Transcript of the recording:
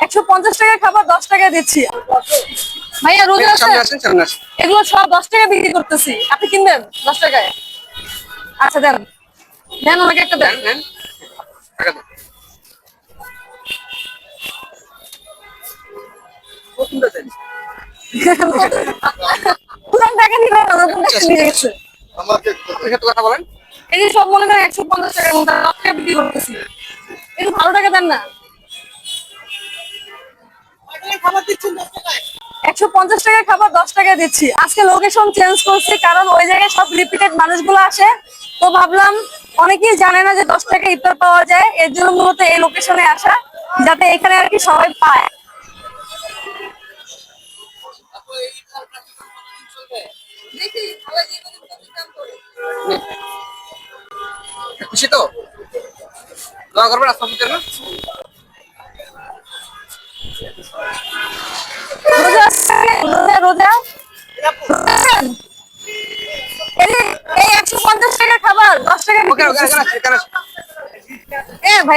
150 টাকা খাবার 10 টাকা দিচ্ছি। ভাইয়া রোজা আছে, এগুলো সব 10 টাকা বিক্রি করতেছি, আপনি কিনবেন 10 টাকায়? আচ্ছা দেন, দেন আমাকে একটা দেন। পুরান টাকা নিবে না, নতুন টাকা নিয়ে গেছে। কথা বলেন। এই যে সব মনে করেন 150 টাকার মতো 10 টাকা বিক্রি করতেছি, একটু ভালো টাকা দেন না। 150 টাকা খাবার 10 টাকা দিচ্ছি। আজকে লোকেশন চেঞ্জ করছি, কারণ ওই জায়গায় সব রিপিটেড মানুষগুলো আসে, তো ভাবলাম অনেকেই জানে না যে 10 টাকা ইফতার পাওয়া যায়, এর জন্য মূলত এই লোকেশনে আসা, যাতে এখানে আর কি সবাই পায়। খুশি তো? দোয়া করবেন আপনাদের জন্য। রোজা আছে? রোজা রোজা এই 150 টাকা খাবার 10 টাকা বিক্রি করতেছি। ওকে, এ ভাই